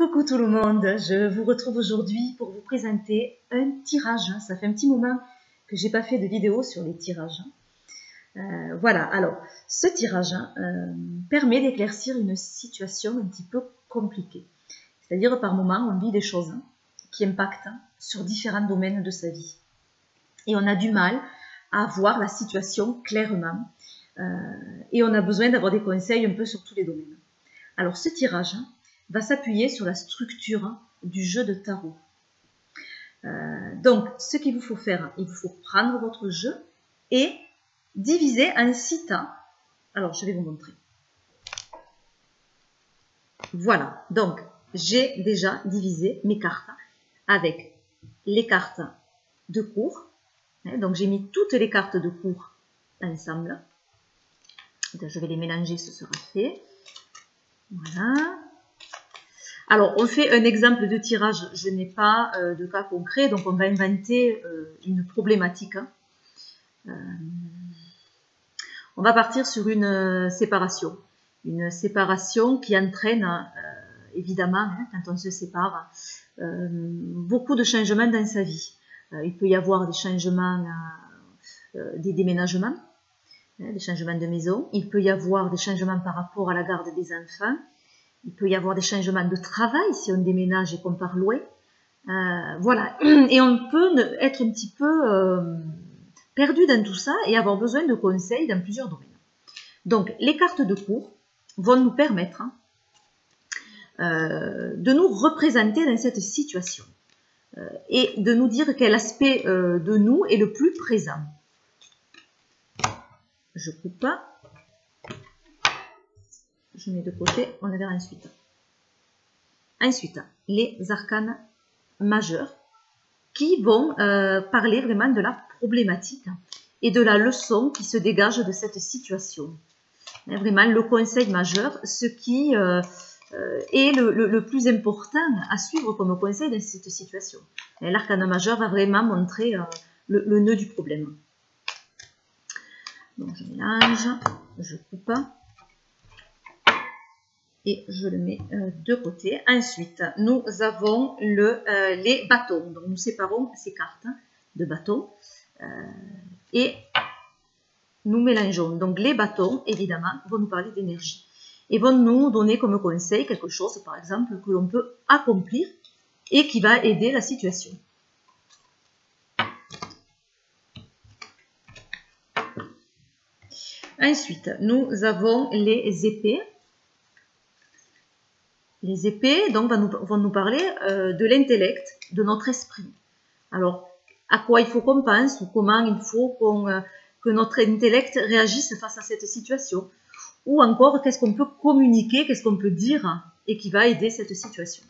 Coucou tout le monde, je vous retrouve aujourd'hui pour vous présenter un tirage. Ça fait un petit moment que j'ai pas fait de vidéo sur les tirages. Voilà, alors ce tirage permet d'éclaircir une situation un petit peu compliquée. C'est-à-dire par moment on vit des choses qui impactent sur différents domaines de sa vie. Et on a du mal à voir la situation clairement. Et on a besoin d'avoir des conseils un peu sur tous les domaines. Alors ce tirage va s'appuyer sur la structure du jeu de tarot. Donc, ce qu'il vous faut faire, il vous faut prendre votre jeu et diviser en 6 tas. Alors, je vais vous montrer. Voilà, donc j'ai déjà divisé mes cartes avec les cartes de cours. Donc, j'ai mis toutes les cartes de cours ensemble. Je vais les mélanger, ce sera fait. Voilà. Alors, on fait un exemple de tirage. Je n'ai pas de cas concret, donc on va inventer une problématique. On va partir sur une séparation. Une séparation qui entraîne, évidemment, quand on se sépare, beaucoup de changements dans sa vie. Il peut y avoir des changements, des déménagements, des changements de maison. Il peut y avoir des changements par rapport à la garde des enfants. Il peut y avoir des changements de travail si on déménage et qu'on part loin. Voilà. Et on peut être un petit peu perdu dans tout ça et avoir besoin de conseils dans plusieurs domaines. Donc, les cartes de cours vont nous permettre de nous représenter dans cette situation et de nous dire quel aspect de nous est le plus présent. Je coupe pas. Je mets de côté, on la verra ensuite. Ensuite, les arcanes majeurs qui vont parler vraiment de la problématique et de la leçon qui se dégage de cette situation. Vraiment, le conseil majeur, ce qui est le plus important à suivre comme conseil dans cette situation. L'arcane majeur va vraiment montrer le nœud du problème. Donc, je mélange, je coupe. Et je le mets de côté. Ensuite, nous avons les bâtons. Donc, nous séparons ces cartes de bâtons et nous mélangeons. Donc, les bâtons, évidemment, vont nous parler d'énergie et vont nous donner comme conseil quelque chose, par exemple, que l'on peut accomplir et qui va aider la situation. Ensuite, nous avons les épées. Les épées donc, vont nous parler de l'intellect, de notre esprit. Alors, à quoi il faut qu'on pense ou comment il faut que notre intellect réagisse face à cette situation. Ou encore, qu'est-ce qu'on peut communiquer, qu'est-ce qu'on peut dire et qui va aider cette situation.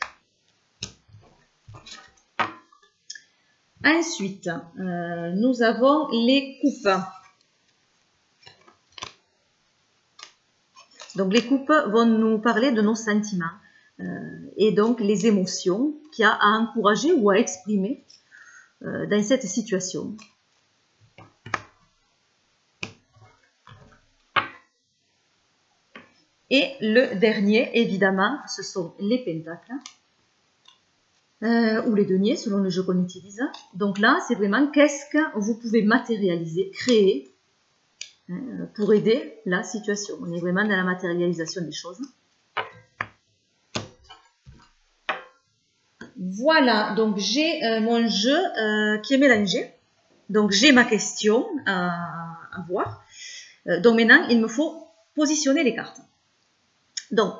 Ensuite, nous avons les coupes. Donc, les coupes vont nous parler de nos sentiments. Et donc les émotions qu'il y a à encourager ou à exprimer dans cette situation. Et le dernier, évidemment, ce sont les pentacles, ou les deniers, selon le jeu qu'on utilise. Donc là, c'est vraiment qu'est-ce que vous pouvez matérialiser, créer, pour aider la situation. On est vraiment dans la matérialisation des choses. Voilà, donc j'ai mon jeu qui est mélangé. Donc j'ai ma question à voir. Donc maintenant, il me faut positionner les cartes. Donc,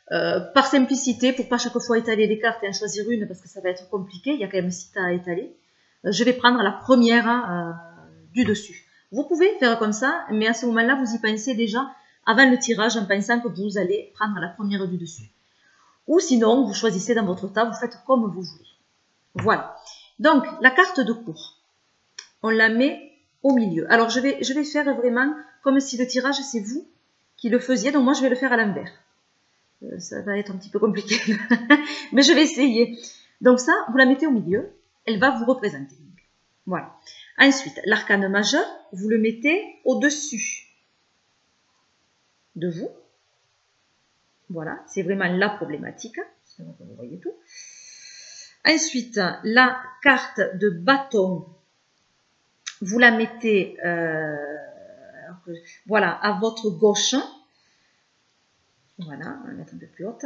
par simplicité, pour pas chaque fois étaler les cartes et en choisir une parce que ça va être compliqué, il y a quand même 6 tas à étaler, je vais prendre la première du dessus. Vous pouvez faire comme ça, mais à ce moment-là, vous y pensez déjà avant le tirage en pensant que vous allez prendre la première du dessus. Ou sinon, vous choisissez dans votre tas, vous faites comme vous voulez. Voilà. Donc, la carte de cours, on la met au milieu. Alors, je vais faire vraiment comme si le tirage, c'est vous qui le faisiez. Donc, moi, je vais le faire à l'envers. Ça va être un petit peu compliqué. Mais je vais essayer. Donc, ça, vous la mettez au milieu. Elle va vous représenter. Voilà. Ensuite, l'arcane majeur, vous le mettez au-dessus de vous. Voilà, c'est vraiment la problématique. Donc, vous voyez tout. Ensuite, la carte de bâton, vous la mettez voilà, à votre gauche. Voilà, on va mettre un peu plus haute.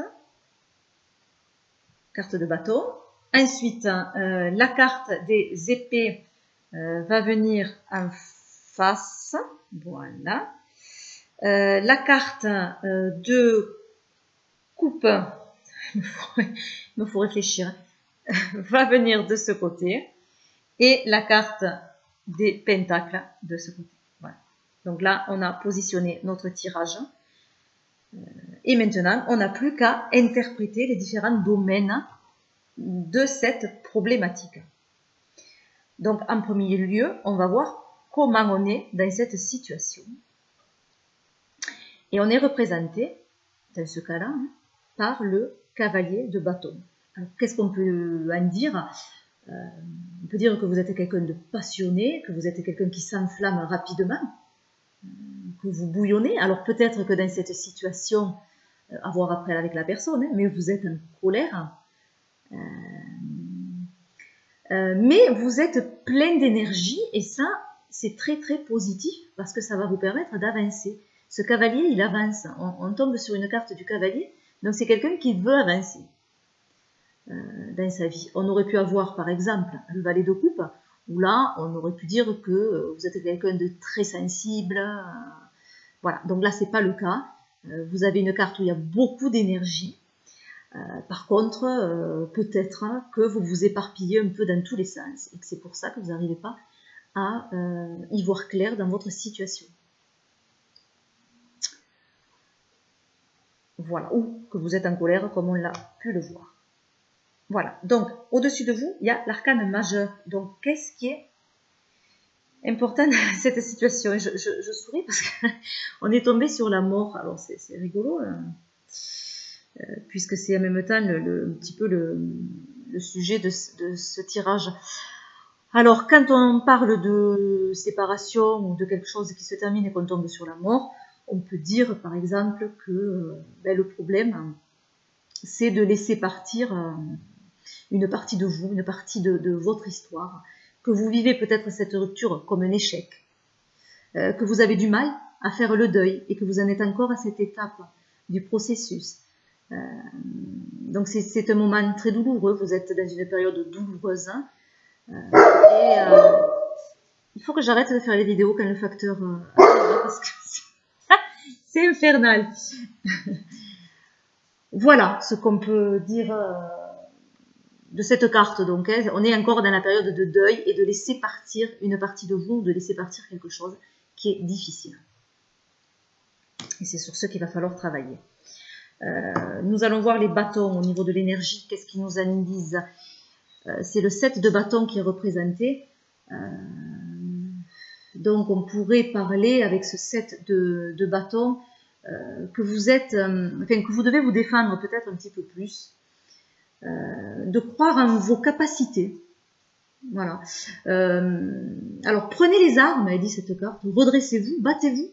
Carte de bâton. Ensuite, la carte des épées va venir en face. Voilà. La carte de coupe, il me faut réfléchir, va venir de ce côté. Et la carte des pentacles de ce côté. Voilà. Donc là, on a positionné notre tirage. Et maintenant, on n'a plus qu'à interpréter les différents domaines de cette problématique. Donc, en premier lieu, on va voir comment on est dans cette situation. Et on est représenté, dans ce cas-là, par le cavalier de bâton. Qu'est-ce qu'on peut en dire? On peut dire que vous êtes quelqu'un de passionné, que vous êtes quelqu'un qui s'enflamme rapidement, que vous bouillonnez. Alors peut-être que dans cette situation, à voir après avec la personne, mais vous êtes en colère. Mais vous êtes plein d'énergie et ça, c'est très très positif parce que ça va vous permettre d'avancer. Ce cavalier, il avance. On tombe sur une carte du cavalier, donc c'est quelqu'un qui veut avancer dans sa vie. On aurait pu avoir par exemple le valet de coupe, où là, on aurait pu dire que vous êtes quelqu'un de très sensible. Voilà, donc là, c'est pas le cas. Vous avez une carte où il y a beaucoup d'énergie. Par contre, peut-être que vous vous éparpillez un peu dans tous les sens et que c'est pour ça que vous n'arrivez pas à y voir clair dans votre situation. Voilà, ou que vous êtes en colère comme on l'a pu le voir. Voilà, donc au-dessus de vous, il y a l'arcane majeur. Donc qu'est-ce qui est important dans cette situation? Je souris parce qu'on est tombé sur la mort. Alors c'est rigolo, puisque c'est en même temps un petit peu le sujet de ce tirage. Alors quand on parle de séparation ou de quelque chose qui se termine et qu'on tombe sur la mort, on peut dire par exemple que le problème, c'est de laisser partir une partie de vous, une partie de votre histoire, que vous vivez peut-être cette rupture comme un échec, que vous avez du mal à faire le deuil et que vous en êtes encore à cette étape du processus. Donc c'est un moment très douloureux, vous êtes dans une période douloureuse il faut que j'arrête de faire les vidéos quand le facteur arrive parce que c'est infernal. Voilà ce qu'on peut dire de cette carte. Donc, on est encore dans la période de deuil et de laisser partir une partie de vous, de laisser partir quelque chose qui est difficile. Et c'est sur ce qu'il va falloir travailler. Nous allons voir les bâtons au niveau de l'énergie. Qu'est-ce qu'ils nous en disent? C'est le 7 de bâtons qui est représenté. Donc, on pourrait parler avec ce 7 de bâtons que vous êtes, que vous devez vous défendre peut-être un petit peu plus. De croire en vos capacités. Voilà. Alors, prenez les armes, elle dit cette carte, redressez-vous, battez-vous,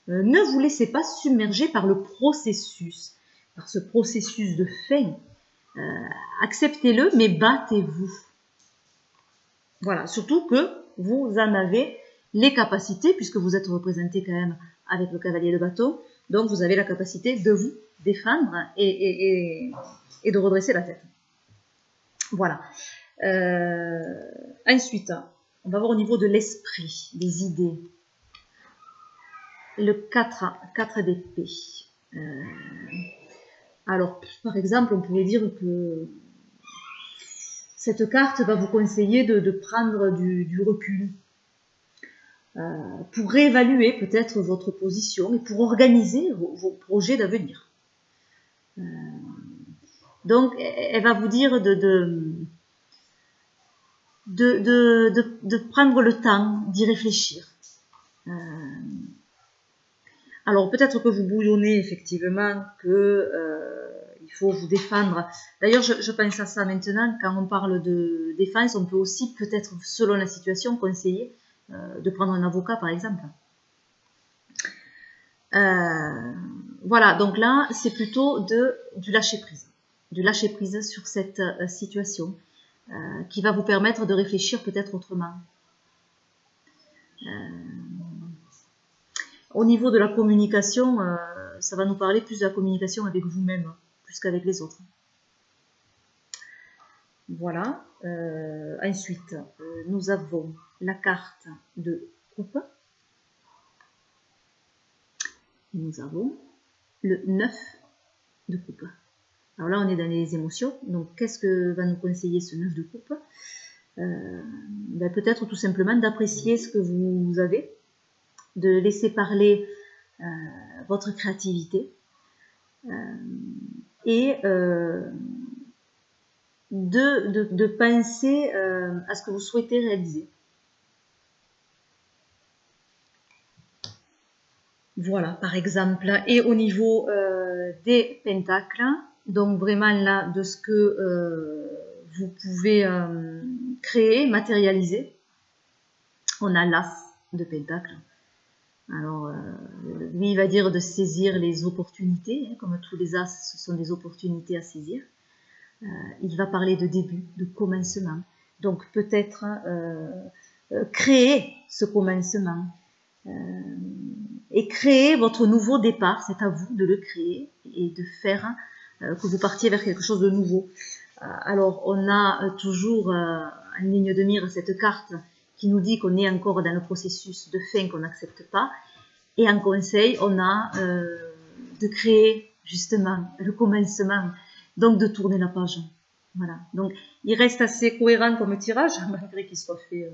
ne vous laissez pas submerger par le processus, par ce processus de fin. Acceptez-le, mais battez-vous. Voilà, surtout que vous en avez les capacités, puisque vous êtes représenté quand même avec le cavalier de bâton, donc vous avez la capacité de vous défendre et de redresser la tête. Voilà. Ensuite, on va voir au niveau de l'esprit, des idées. Le 4 d'épée. Alors, par exemple, on pourrait dire que cette carte va vous conseiller de prendre du recul pour réévaluer peut-être votre position et pour organiser vos projets d'avenir. Donc, elle va vous dire de prendre le temps d'y réfléchir. Alors, peut-être que vous bouillonnez effectivement, il faut vous défendre. D'ailleurs, je pense à ça maintenant, quand on parle de défense, on peut aussi peut-être, selon la situation, conseiller de prendre un avocat, par exemple. Voilà, donc là, c'est plutôt du lâcher-prise. de lâcher prise sur cette situation qui va vous permettre de réfléchir peut-être autrement. Au niveau de la communication, ça va nous parler plus de la communication avec vous-même, plus qu'avec les autres. Voilà. Ensuite, nous avons la carte de coupe. Et nous avons le 9 de coupe. Alors là, on est dans les émotions. Donc, qu'est-ce que va nous conseiller ce 9 de coupe? Peut-être tout simplement d'apprécier ce que vous avez, de laisser parler votre créativité et de penser à ce que vous souhaitez réaliser. Voilà, par exemple. Et au niveau des pentacles, donc vraiment là, de ce que vous pouvez créer, matérialiser, on a l'as de pentacles. Alors, lui, il va dire de saisir les opportunités, hein, comme tous les as, ce sont des opportunités à saisir. Il va parler de début, de commencement. Donc, peut-être créer ce commencement et créer votre nouveau départ. C'est à vous de le créer et de faire que vous partiez vers quelque chose de nouveau. Alors, on a toujours en ligne de mire cette carte qui nous dit qu'on est encore dans le processus de fin qu'on n'accepte pas. Et en conseil, on a de créer justement le commencement, donc de tourner la page. Voilà. Donc, il reste assez cohérent comme tirage, malgré qu'il soit fait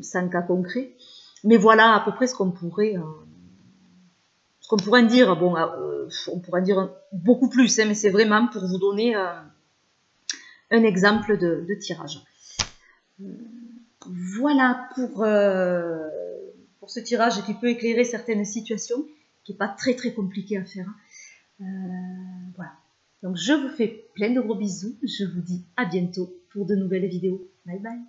sans cas concret. Mais voilà à peu près ce qu'on pourrait en dire. Bon, on pourrait en dire beaucoup plus, hein, mais c'est vraiment pour vous donner un exemple de tirage. Voilà pour ce tirage qui peut éclairer certaines situations, qui n'est pas très compliqué à faire. Voilà. Donc je vous fais plein de gros bisous. Je vous dis à bientôt pour de nouvelles vidéos. Bye bye.